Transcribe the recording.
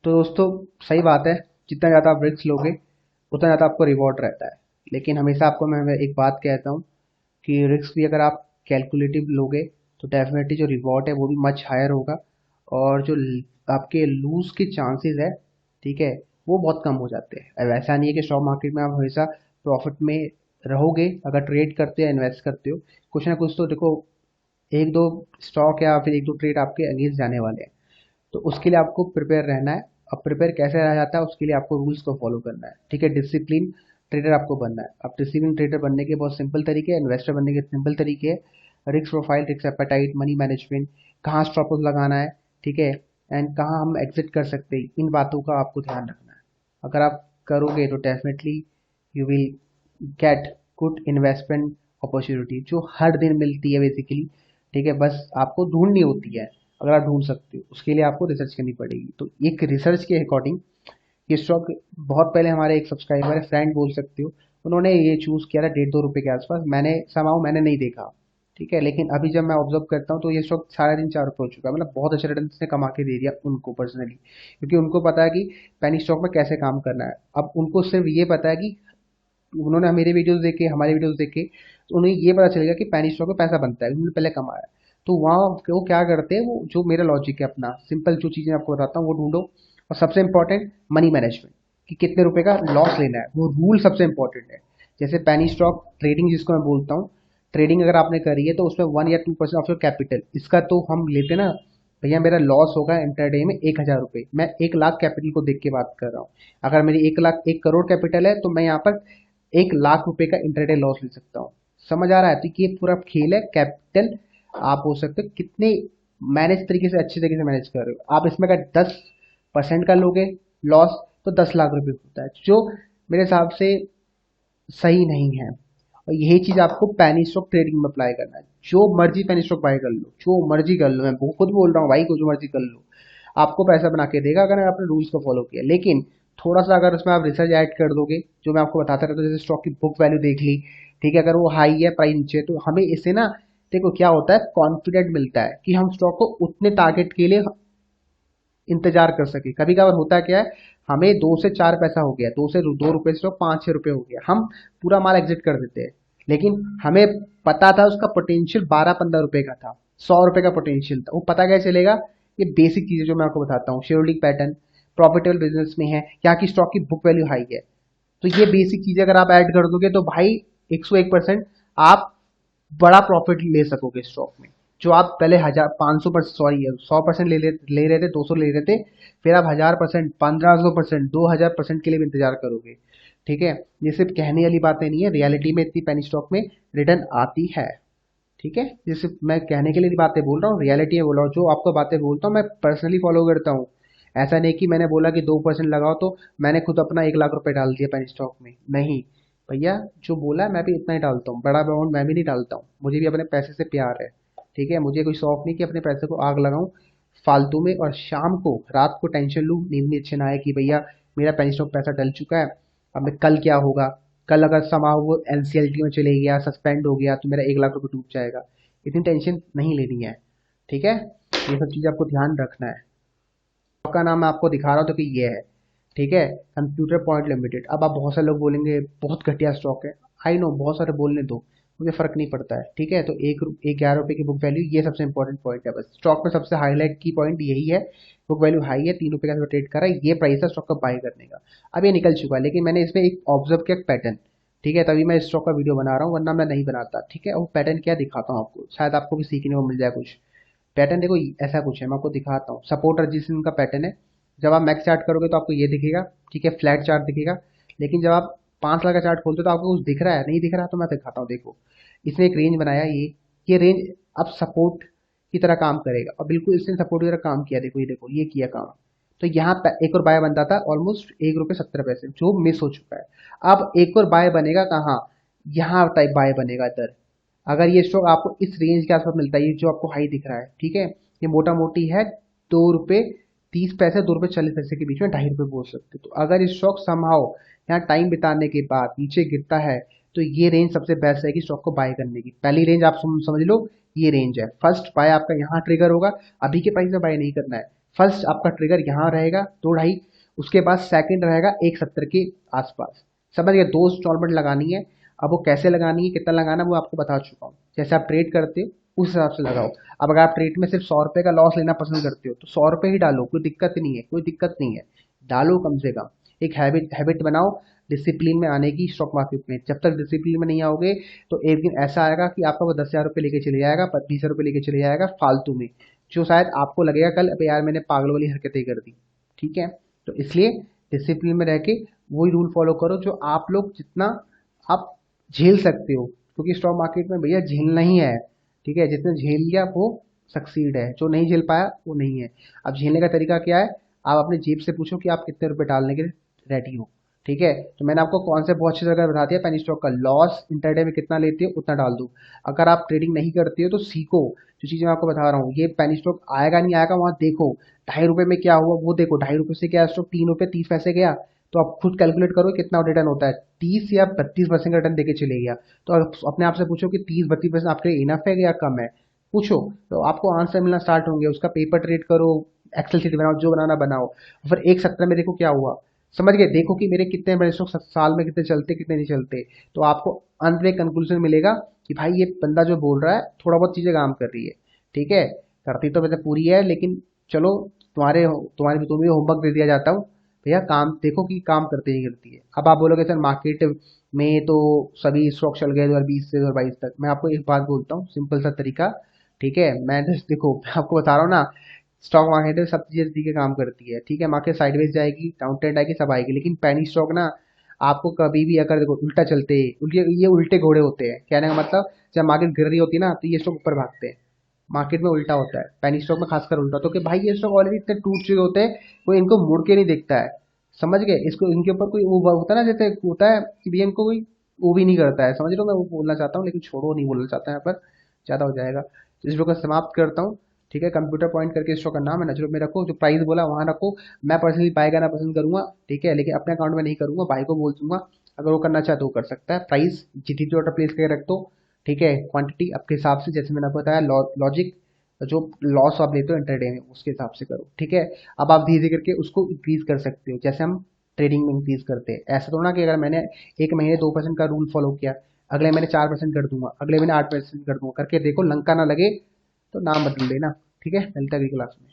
तो दोस्तों, सही बात है। जितना ज़्यादा आप रिस्क लोगे उतना ज़्यादा आपको रिवॉर्ड रहता है। लेकिन हमेशा आपको मैं एक बात कहता हूँ कि रिस्क भी अगर आप कैलकुलेटिव लोगे तो डेफिनेटली जो रिवॉर्ड है वो भी मच हायर होगा। और जो आपके लूज के चांसेस है, ठीक है, वो बहुत कम हो जाते हैं। अब ऐसा नहीं है कि स्टॉक मार्केट में आप हमेशा प्रॉफिट में रहोगे। अगर ट्रेड करते हो इन्वेस्ट करते हो, कुछ ना कुछ तो देखो, एक दो स्टॉक या फिर एक दो ट्रेड आपके अगेंस्ट जाने वाले हैं। तो उसके लिए आपको प्रिपेयर रहना है। अब प्रिपेयर कैसे रहा जाता है, उसके लिए आपको रूल्स को फॉलो करना है। ठीक है, डिसिप्लिन ट्रेडर आपको बनना है। अब डिसिप्लिन ट्रेडर बनने के बहुत सिंपल तरीके हैं, इन्वेस्टर बनने के सिंपल तरीके हैं। Risk profile, risk appetite, money management, कहाँ स्टॉप लॉस लगाना है, ठीक है, एंड कहाँ हम एग्जिट कर सकते हैं, इन बातों का आपको ध्यान रखना है। अगर आप करोगे तो definitely you will get good investment opportunity जो हर दिन मिलती है बेसिकली। ठीक है, बस आपको ढूंढनी होती है। अगर आप ढूंढ सकते हो उसके लिए आपको रिसर्च करनी पड़ेगी। तो एक रिसर्च के अकॉर्डिंग ये स्टॉक बहुत पहले हमारे एक सब्सक्राइबर है, फ्रेंड बोल सकते हो, उन्होंने ये चूज किया था 1.5-2 रुपए के आसपास। मैंने समाओ मैंने नहीं देखा, ठीक है, लेकिन अभी जब मैं ऑब्जर्व करता हूँ तो ये स्टॉक 3.5-4 रुपए हो चुका है। मतलब बहुत अच्छे रिटर्न ने कमा के दे दिया उनको पर्सनली, क्योंकि उनको पता है कि पेनी स्टॉक में कैसे काम करना है। अब उनको सिर्फ ये पता है कि उन्होंने मेरे वीडियोस देखे, हमारे वीडियोस देखे, तो उन्हें ये पता चलेगा कि पैनी स्टॉक में पैसा बनता है, उन्होंने पहले कमाया। तो वहाँ वो क्या करते हैं, वो जो मेरा लॉजिक है अपना सिंपल जो चीज़ें आपको बताता हूँ वो ढूंढो। और सबसे इंपॉर्टेंट मनी मैनेजमेंट, कि कितने रुपए का लॉस लेना है, वो रूल सबसे इंपॉर्टेंट है। जैसे पैनी स्टॉक ट्रेडिंग जिसको मैं बोलता हूँ, ट्रेडिंग अगर आपने करी है तो उसमें 1 या 2% ऑफ योर कैपिटल, इसका तो हम लेते ना। भैया मेरा लॉस होगा इंटरडे में 1,000 रुपये, मैं 1 लाख कैपिटल को देख के बात कर रहा हूँ। अगर मेरी 1 करोड़ कैपिटल है तो मैं यहाँ पर 1 लाख रुपए का इंटरडे लॉस ले सकता हूँ। समझ आ रहा है? तो ये पूरा खेल है कैपिटल। आप हो सकते हो कितने मैनेज तरीके से, अच्छे तरीके से मैनेज कर रहे हो। आप इसमें अगर 10% का लोगे लॉस तो 10 लाख रुपए होता है, जो मेरे हिसाब से सही नहीं है। और यही चीज आपको पैनी स्टॉक ट्रेडिंग में अप्लाई करना है। जो मर्जी पैनी स्टॉक बाय कर लो, जो मर्जी कर लो, मैं खुद बोल रहा हूँ भाई को, जो मर्जी कर लो, आपको पैसा बना के देगा अगर आपने रूल्स को फॉलो किया। लेकिन थोड़ा सा अगर उसमें आप रिसर्च ऐड कर दोगे, जो मैं आपको बताता रहता हूँ, जैसे स्टॉक की बुक वैल्यू देख ली, ठीक है, अगर वो हाई है प्राइस नीचे, तो हमें इससे ना, देखो क्या होता है, कॉन्फिडेंट मिलता है कि हम स्टॉक को उतने टारगेट के लिए इंतजार कर सके। कभी कभार होता क्या है, हमें 2 से 4 पैसा हो गया, 2 से 2 रुपए से 5-6 रुपए हो गया, हम पूरा माल एग्जिट कर देते हैं। लेकिन हमें पता था उसका पोटेंशियल 12-15 रुपए का था, 100 रुपए का पोटेंशियल था। वो पता क्या चलेगा? ये बेसिक चीजें जो मैं आपको बताता हूँ, शेयरहोल्डिंग पैटर्न, प्रॉफिटेबल बिजनेस में है, यहाँ की स्टॉक की बुक वैल्यू हाई है। तो ये बेसिक चीजें अगर आप ऐड कर दोगे तो भाई 101% आप बड़ा प्रॉफिट ले सकोगे स्टॉक में। जो आप पहले 1,000, 500%, सॉरी 100% ले रहे थे, 200 ले रहे थे, फिर आप 1,000%, 1,500%, 2,000% के लिए भी इंतजार करोगे। ठीक है, ये सिर्फ कहने वाली बातें नहीं है, रियलिटी में इतनी पेनी स्टॉक में रिटर्न आती है। ठीक है, जैसे मैं कहने के लिए बातें बोल रहा हूँ, रियलिटी में बोल रहा हूँ। जो आपको बातें बोलता हूँ मैं पर्सनली फॉलो करता हूँ। ऐसा नहीं कि मैंने बोला कि 2% लगाओ तो मैंने खुद अपना 1 लाख रुपए डाल दिया पेनी स्टॉक में, नहीं। भैया जो बोला है मैं भी इतना ही डालता हूँ, बड़ा अमाउंट मैं भी नहीं डालता हूँ। मुझे भी अपने पैसे से प्यार है। ठीक है, मुझे कोई शौक नहीं कि अपने पैसे को आग लगाऊं फालतू में, और शाम को रात को टेंशन लूं, नींद में अच्छे ना आए कि भैया मेरा पेनी स्टॉक पैसा डल चुका है, अब मैं कल क्या होगा, कल अगर समाव वो एनसीएलटी में चले गया, सस्पेंड हो गया, तो मेरा 1 लाख रुपए डूब जाएगा। इतनी टेंशन नहीं लेनी है। ठीक है, ये सब चीज़ आपको ध्यान रखना है। स्टॉक का नाम मैं आपको दिखा रहा हूँ तो कि ये है, ठीक है, कंप्यूटर पॉइंट लिमिटेड। अब आप बहुत सारे लोग बोलेंगे बहुत घटिया स्टॉक है। आई नो, बहुत सारे बोलने दो, मुझे फर्क नहीं पड़ता है। ठीक है, तो 11 रुपए की बुक वैल्यू, ये सबसे इंपॉर्टेंट पॉइंट है। बस स्टॉक में सबसे हाईलाइट की पॉइंट यही है, बुक वैल्यू हाई है, 3 रुपए का ट्रेड कर रहा है, ये प्राइस है स्टॉक का बाय करने का। अब ये निकल चुका है, लेकिन मैंने इसमें एक ऑब्जर्व किया पैटर्न। ठीक है, तभी मैं इस स्टॉक का वीडियो बना रहा हूँ, वरना मैं नहीं बनाता। ठीक है, वो पैटर्न क्या दिखाता हूँ आपको, शायद आपको भी सीखने को मिल जाए कुछ। पैटर्न देखो ऐसा कुछ है, मैं आपको दिखाता हूँ। सपोर्ट रजिस्टेंस का पैटर्न है। जब आप मैक्स चार्ट करोगे तो आपको ये दिखेगा, ठीक है, फ्लैट चार्ट दिखेगा। लेकिन जब आप 5 लाख का चार्ट खोलते हो तो आपको कुछ दिख रहा है, नहीं दिख रहा, तो मैं दिखाता हूँ। देखो, इसने एक रेंज बनाया, ये रेंज अब सपोर्ट की तरह काम करेगा, और बिल्कुल इसने सपोर्ट की तरह काम किया। देखो, ये देखो, ये किया काम। तो यहाँ एक और बाय बनता था ऑलमोस्ट 1 रुपये 70 पैसे, जो मिस हो चुका है। अब एक और बाय बनेगा कहाँ? यहाँ टाइप बाय बनेगा इधर। अगर ये स्टॉक आपको इस रेंज के आसपास मिलता है, ये जो आपको हाई दिख रहा है, ठीक है, ये मोटा मोटी है 2 रुपये 30 पैसे, 2 रुपये 40 पैसे के बीच में, 2.5 रुपये बोल सकते हो। तो अगर ये स्टॉक समहाउ यहाँ टाइम बिताने के बाद नीचे गिरता है, तो ये रेंज सबसे बेस्ट है कि स्टॉक को बाय करने की। पहली रेंज आप समझ लो, ये रेंज है। फर्स्ट बाय आपका यहाँ ट्रिगर होगा, अभी के प्राइस में बाय नहीं करना है। फर्स्ट आपका ट्रिगर यहाँ रहेगा 2.5, उसके बाद सेकंड रहेगा 1.70 के आसपास। समझ गए, 2 इंस्टॉलमेंट लगानी है। अब वो कैसे लगानी है, कितना लगाना है, वो आपको बता चुका हूँ। जैसे आप ट्रेड करते हो उस हिसाब से लगाओ। अब अगर आप ट्रेड में सिर्फ 100 रुपये का लॉस लेना पसंद करते हो तो 100 रुपये ही डालो, कोई दिक्कत नहीं है, कोई दिक्कत नहीं है, डालो कम से कम। एक हैबिट बनाओ डिसिप्लिन में आने की स्टॉक मार्केट में। जब तक डिसिप्लिन में नहीं आओगे तो एक दिन ऐसा आएगा कि आपका वो 10,000 रुपये लेके चले जाएगा, 20,000 रुपये लेके चले जाएगा फालतू में, जो शायद आपको लगेगा कल अबे यार मैंने पागल वाली हरकतें कर दी। ठीक है, तो इसलिए डिसिप्लिन में रह के वही रूल फॉलो करो जो आप लोग जितना आप झेल सकते हो, क्योंकि स्टॉक मार्केट में भैया झेलना ही है। ठीक है, जिसने झेल लिया वो सक्सीड है, जो नहीं झेल पाया वो नहीं है। अब झेलने का तरीका क्या है, आप अपने जेब से पूछो कि आप कितने रुपए डालने के लिए रेडी हो। ठीक है, तो मैंने आपको कॉन्सेप्ट बहुत अच्छी जगह बता दिया, पेनी स्टॉक का लॉस इंटरडे में कितना लेते हो उतना डाल दो। अगर आप ट्रेडिंग नहीं करते हो तो सीखो, जो चीज़ें मैं आपको बता रहा हूँ। ये पेनी स्टॉक आएगा नहीं आएगा वहाँ देखो, 2.5 रुपये में क्या हुआ वो देखो, 2.5 रुपये से क्या स्टॉक 3 रुपये 30 पैसे गया, तो आप खुद कैलकुलेट करो कितना रिटर्न होता है। 30 या 32% का रिटर्न देके चले गया, तो आप अपने आप से पूछो कि 30-32% आपके लिए इनफ है या कम है, पूछो, तो आपको आंसर मिलना स्टार्ट होंगे। उसका पेपर ट्रेड करो, एक्सेल शीट बनाओ, जो बनाना बनाओ। फिर 1.70 में देखो क्या हुआ, समझ गए, देखो कि मेरे कितने बड़े स्टॉक साल में कितने चलते कितने नहीं चलते, तो आपको अंत में कंक्लूजन मिलेगा कि भाई ये बंदा जो बोल रहा है थोड़ा बहुत चीजें काम कर रही है। ठीक है, करती तो वैसे पूरी है, लेकिन चलो तुम्हारे तुम्हारे तुम्हें होमवर्क दे दिया जाता हूँ भैया, काम देखो कि काम करते ही करती है। अब आप बोलोगे सर मार्केट में तो सभी स्टॉक चल गए 2020 से 2022 तक। मैं आपको एक बात बोलता हूँ, सिंपल सा तरीका। ठीक है, मैं जस्ट देखो मैं आपको बता रहा हूँ ना, स्टॉक मार्केट में सब चीजें दी के काम करती है। ठीक है, मार्केट साइडवेज जाएगी, डाउन ट्रेंड आएगी, सब आएगी, लेकिन पैनी स्टॉक ना आपको कभी भी अगर देखो उल्टा चलते, ये उल्टे घोड़े होते हैं। कहने का मतलब जब मार्केट गिर रही होती है ना तो ये स्टॉक ऊपर भागते हैं, मार्केट में उल्टा होता है, पैनी स्टॉक में खासकर उल्टा। तो कि भाई ये स्टॉक ऑलरेडी इतने टूट चुके होते हैं, कोई इनको मुड़ के नहीं देखता है। समझ गए, इसको इनके ऊपर कोई वो होता है ना, जैसे होता है कि भैया इनको कोई वो भी नहीं करता है। समझ लो मैं वो बोलना चाहता हूँ, लेकिन छोड़ो नहीं बोलना चाहता है यहाँ पर, ज़्यादा हो जाएगा। तो इस वीडियो को समाप्त करता हूँ। ठीक है, कंप्यूटर पॉइंट करके स्टॉक का नाम है, नजरों में रखो, जो प्राइस बोला वहां रखो। मैं पर्सनली बाय करना पसंद करूंगा, ठीक है, लेकिन अपने अकाउंट में नहीं करूंगा, भाई को बोल दूंगा, अगर वो करना चाहे तो वो कर सकता है। प्राइस जीटीटी ऑर्डर प्लेस करके रख दो। ठीक है, क्वांटिटी आपके हिसाब से, जैसे मैंने आपको बताया लॉजिक, जो लॉस आप लेते हो इंटरडे में उसके हिसाब से करो। ठीक है, अब आप धीरे धीरे करके उसको इंक्रीज कर सकते हो, जैसे हम ट्रेडिंग में इंक्रीज करते हैं। ऐसा तो ना कि अगर मैंने एक महीने 2% का रूल फॉलो किया, अगले महीने 4% कर दूंगा, अगले महीने 8% कर दूंगा, करके देखो लंका ना लगे तो नाम बदल देना। ठीक है, मिलता है अगली क्लास में।